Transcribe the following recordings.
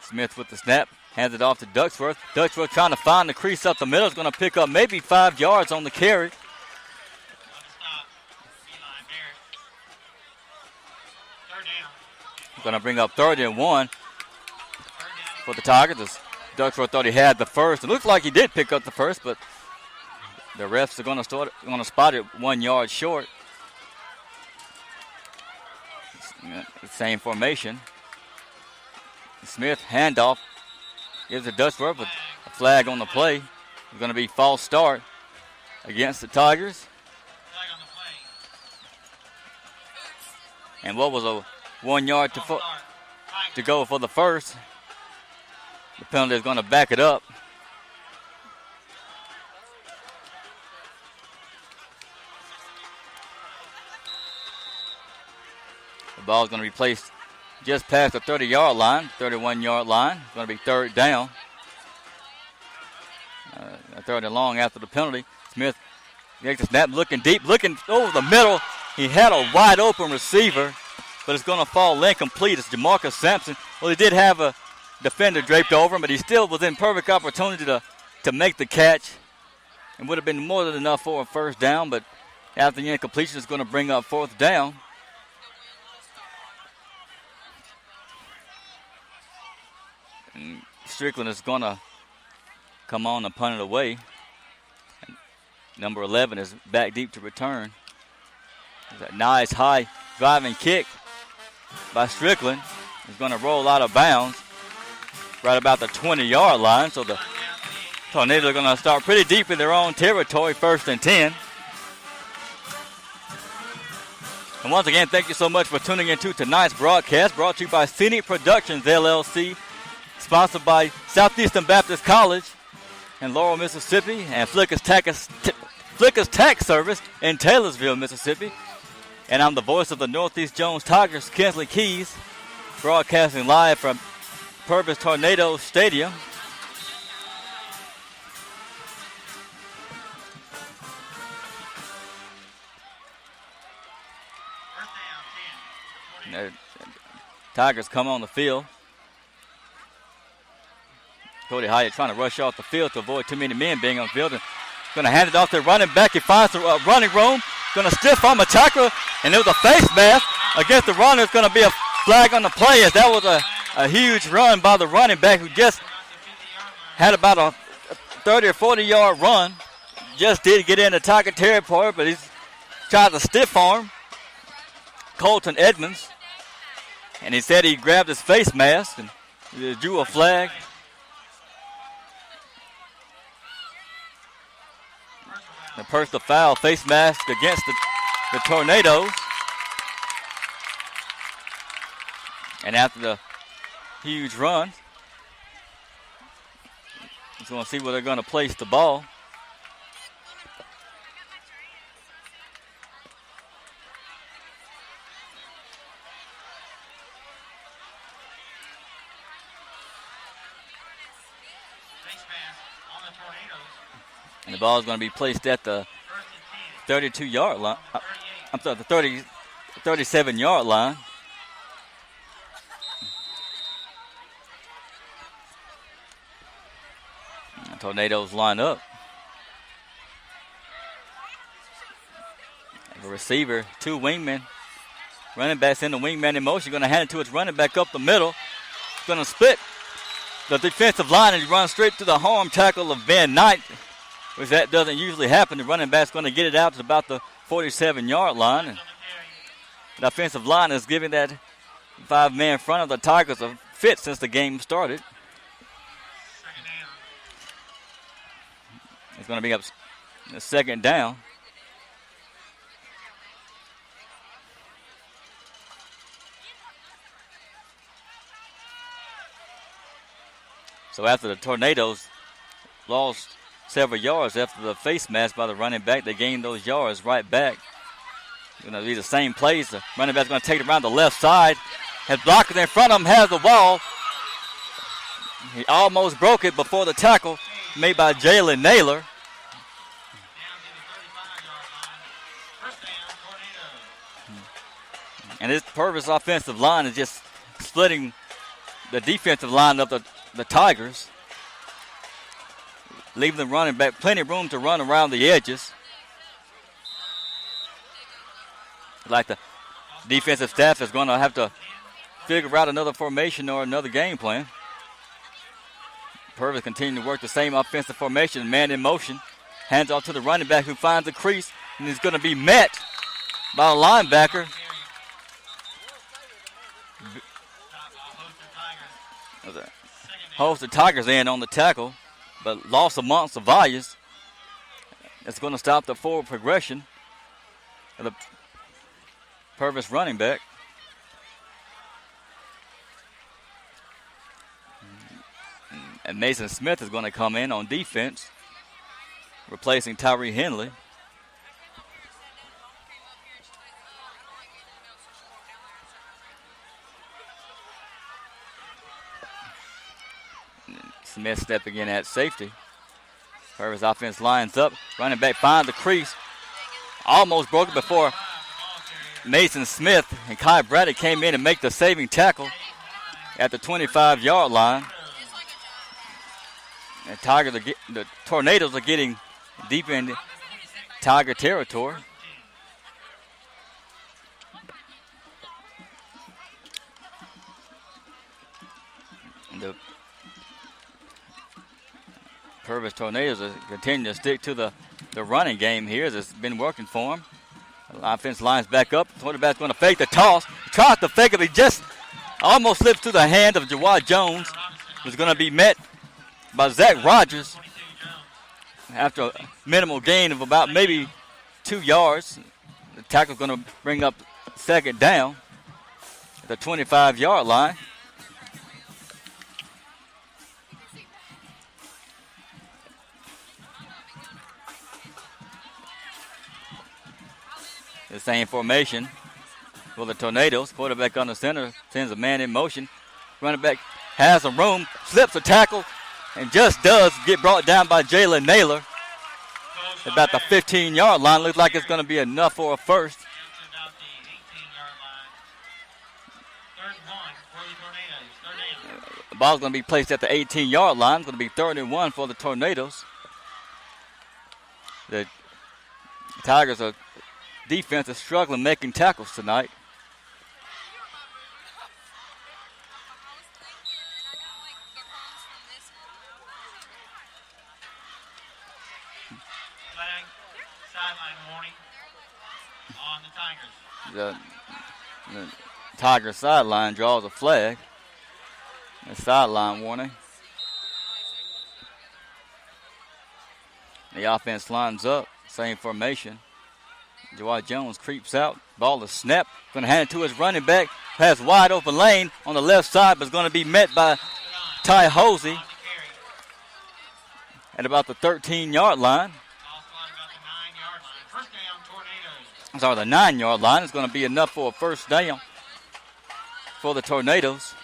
Smith with the snap. Hands it off to Ducksworth. Ducksworth trying to find the crease up the middle. Is going to pick up maybe 5 yards on the carry. Going to bring up 3rd and 1 for the Tigers. Ducksworth thought he had the first. It looks like he did pick up the first, but the refs are going to spot it 1 yard short. Same formation. Smith handoff. Gives it to Ducksworth, but a flag on the play. It's going to be false start against the Tigers. And what was a 1 yard to go for the first. The penalty is going to back it up. The ball is going to be placed just past the 30-yard line, 31-yard line. It's going to be 3rd down. 3rd and long after the penalty. Smith makes the snap, looking deep, looking over the middle. He had a wide open receiver, but it's going to fall incomplete. It's Jamarcus Sampson. Well, he did have a defender draped over him, but he still was in perfect opportunity to make the catch. It would have been more than enough for a 1st down, but after the incompletion, it's going to bring up 4th down. And Strickland is going to come on and punt it away. And number 11 is back deep to return. There's a nice high driving kick by Strickland. He's going to roll out of bounds right about the 20-yard line. So the Tornadoes are going to start pretty deep in their own territory, 1st and 10. And once again, thank you so much for tuning into tonight's broadcast, brought to you by Scenic Productions, LLC, sponsored by Southeastern Baptist College in Laurel, Mississippi, and Flicker's Tax Service in Taylorsville, Mississippi. And I'm the voice of the Northeast Jones Tigers, Kinsley Keys, broadcasting live from Purvis Tornado Stadium. Tigers come on the field. Cody Hyatt trying to rush off the field to avoid too many men being on the field. And going to hand it off to running back. He finds the running room. Going to stiff arm a tackler. And it was a face mask against the runner. It's going to be a flag on the play, as that was a huge run by the running back who just had about a 30 or 40-yard run. Just did get into Tiger territory, but he's tried to stiff arm Colton Edmonds. And he said he grabbed his face mask and drew a flag. The personal foul, face mask against the Tornadoes. And after the huge run, he's going to see where they're going to place the ball. And the ball is going to be placed at the 32-yard line. I'm sorry, the 37-yard line. The Tornadoes line up. A receiver, 2 wingmen. Running back's in the wingman in motion. Going to hand it to his running back up the middle. Going to split the defensive line and run straight to the arm tackle of Van Knight, which that doesn't usually happen. The running back's going to get it out to about the 47-yard line. And the offensive line is giving that 5-man front of the Tigers a fit since the game started. It's going to be up the 2nd down. So after the Tornadoes lost several yards after the face mask by the running back, they gained those yards right back. Going to be the same plays. The running back's going to take it around the left side. Has blockers in front of him, has the ball. He almost broke it before the tackle made by Jalen Naylor. And this Purvis offensive line is just splitting the defensive line of the Tigers, leaving the running back plenty of room to run around the edges. Like the defensive staff is going to have to figure out another formation or another game plan. Purvis continuing to work the same offensive formation, man in motion. Hands off to the running back who finds the crease and is going to be met by a linebacker. Holds the Tigers in on the tackle, but lost amongst the values. It's going to stop the forward progression of the Purvis running back. And Mason Smith is going to come in on defense, replacing Tyree Henley. Smith stepping in at safety. Purvis offense lines up. Running back finds the crease. Almost broke it before Mason Smith and Kai Braddock came in and make the saving tackle at the 25-yard line. And the Tornadoes are getting deep in Tiger territory. And the Purvis Tornadoes are continuing to stick to the running game here as it's been working for them. The offense lines back up. The quarterback's going to fake the toss. He tries to fake it, but he just almost slips through the hand of Jawad Jones, who's going to be met by Zach Rogers after a minimal gain of about maybe 2 yards. The tackle's going to bring up second down at the 25-yard line. The same formation for the Tornadoes. Quarterback on the center sends a man in motion. Running back has some room, slips a tackle, and just does get brought down by Jalen Naylor. About the 15-yard line. Looks like it's going to be enough for a first. The ball's going to be placed at the 18-yard line. It's going to be 3rd-and-1 for the Tornadoes. The Tigers are defense is struggling making tackles tonight. Flag, sideline warning on the Tigers. The Tiger sideline draws a flag. A sideline warning. The offense lines up, same formation. Jawad Jones creeps out. Ball is snapped. Going to hand it to his running back. Has wide open lane on the left side, but is going to be met by Ty Hosey at about the 13-yard line. Sorry, the 9-yard line is going to be enough for a first down for the Tornadoes.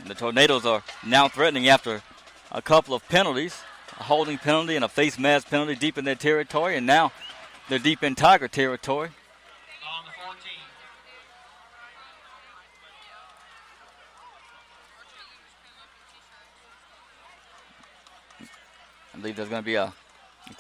The Tornadoes are now threatening after a couple of penalties, a holding penalty and a face mask penalty deep in their territory, and now they're deep in Tiger territory. On the 14. I believe there's going to be a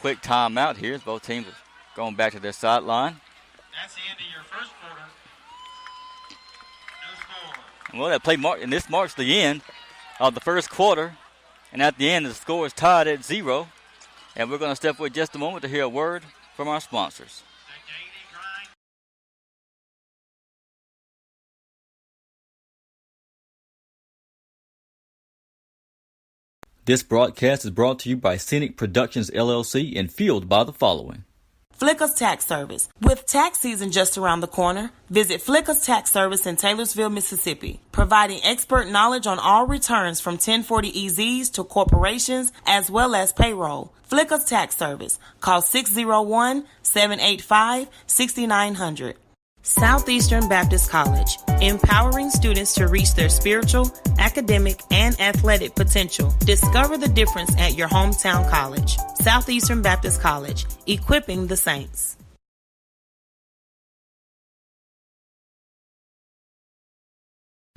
quick timeout here as both teams are going back to their sideline. That's the end of your first quarter. No score. Well, that play and this marks the end of the first quarter. And at the end, the score is tied at 0. And we're going to step away just a moment to hear a word from our sponsors. This broadcast is brought to you by Scenic Productions LLC and fueled by the following. Flicker's Tax Service. With tax season just around the corner, visit Flicker's Tax Service in Taylorsville, Mississippi, providing expert knowledge on all returns from 1040EZs to corporations as well as payroll. Flicker's Tax Service. Call 601-785-6900. Southeastern Baptist College, empowering students to reach their spiritual, academic, and athletic potential. Discover the difference at your hometown college. Southeastern Baptist College, equipping the saints.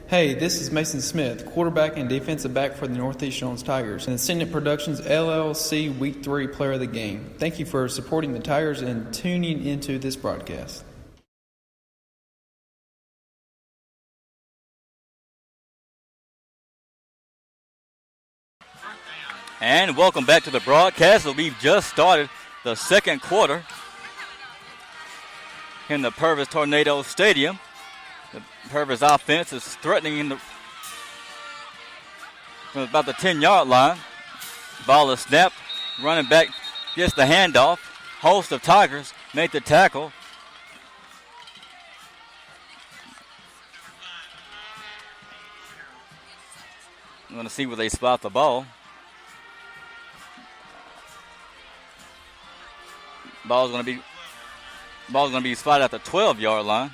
Hey, this is Mason Smith, quarterback and defensive back for the Northeast Jones Tigers, and Ascendant Productions LLC Week 3 Player of the Game. Thank you for supporting the Tigers and tuning into this broadcast. And welcome back to the broadcast. So we've just started the second quarter in the Purvis Tornado Stadium. The Purvis offense is threatening from about the 10-yard line. Ball is snapped. Running back gets the handoff. Host of Tigers make the tackle. I'm going to see where they spot the ball. Ball's going to be spotted at the 12-yard line.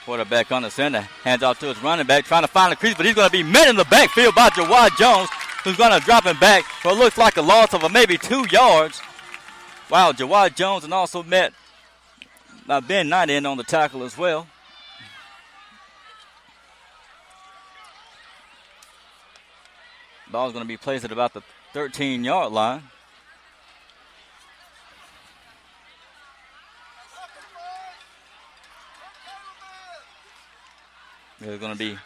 Quarterback on the center, hands off to his running back, trying to find the crease, but he's going to be met in the backfield by Jawad Jones, who's going to drop him back for what looks like a loss of maybe 2 yards. Wow, Jawad Jones, and also met by Ben Knight in on the tackle as well. Ball's going to be placed at about the 13-yard line. They're going to be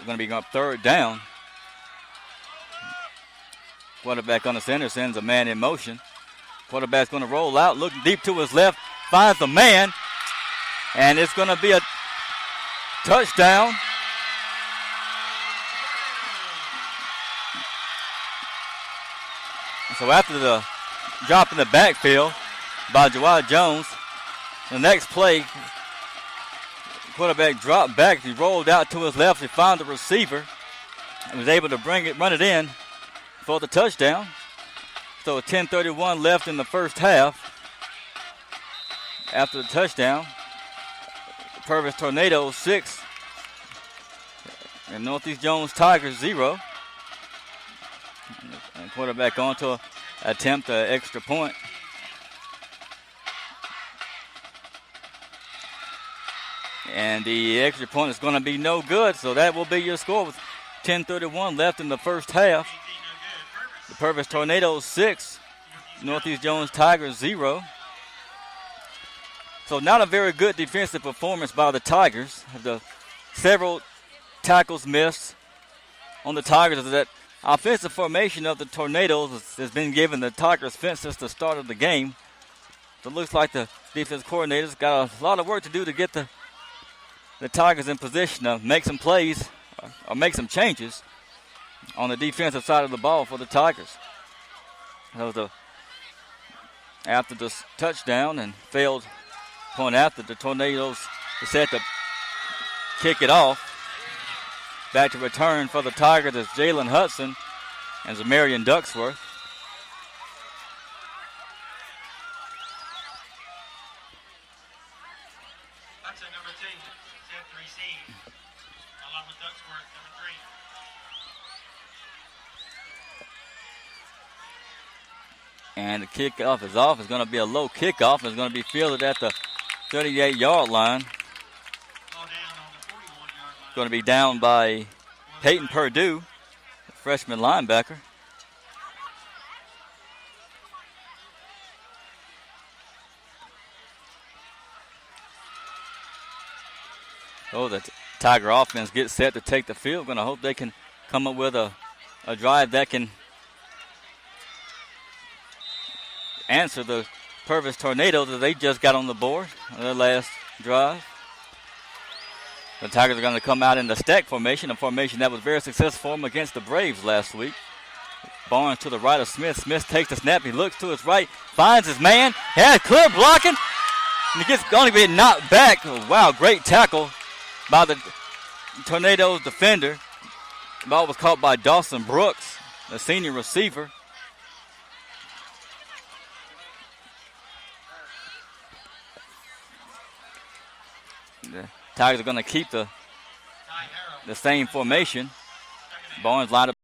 going up third down. Quarterback on the center sends a man in motion. Quarterback's going to roll out, looking deep to his left, finds the man, and it's going to be a touchdown. So after the drop in the backfield by Jawad Jones, the next play, quarterback dropped back. He rolled out to his left. He found the receiver and was able to run it in for the touchdown. So 10:31 left in the first half. After the touchdown, Purvis Tornadoes 6 and Northeast Jones Tigers 0. And quarterback on to attempt an extra point. And the extra point is going to be no good, so that will be your score with 10:31 left in the first half. The Purvis Tornadoes 6, Northeast Jones Tigers 0. So not a very good defensive performance by the Tigers. The several tackles missed on the Tigers. That offensive formation of the Tornadoes has been given the Tigers fence since the start of the game. So it looks like the defense coordinators got a lot of work to do to get the Tigers in position to make some plays or make some changes on the defensive side of the ball for the Tigers. So after the touchdown and failed point after, the Tornadoes set to kick it off. Back to return for the Tigers is Jalen Hudson and Zamarian Ducksworth. Hudson, number 2, set to receive, along with Ducksworth, number 3. And the kickoff is off. It's going to be a low kickoff. It's going to be fielded at the 38-yard line. Ball down on the 41-yard line. Going to be down by Peyton Purdue, the freshman linebacker. Oh, the Tiger offense gets set to take the field. Going to hope they can come up with a drive that can answer the Purvis Tornadoes that they just got on the board on their last drive. The Tigers are going to come out in the stack formation, a formation that was very successful for them against the Braves last week. Barnes to the right of Smith. Smith takes the snap. He looks to his right, finds his man, has clear blocking, and he gets going to get knocked back. Oh, wow, great tackle by the Tornadoes defender. The ball was caught by Dawson Brooks, the senior receiver. The Tigers are going to keep the same formation. Barnes lined up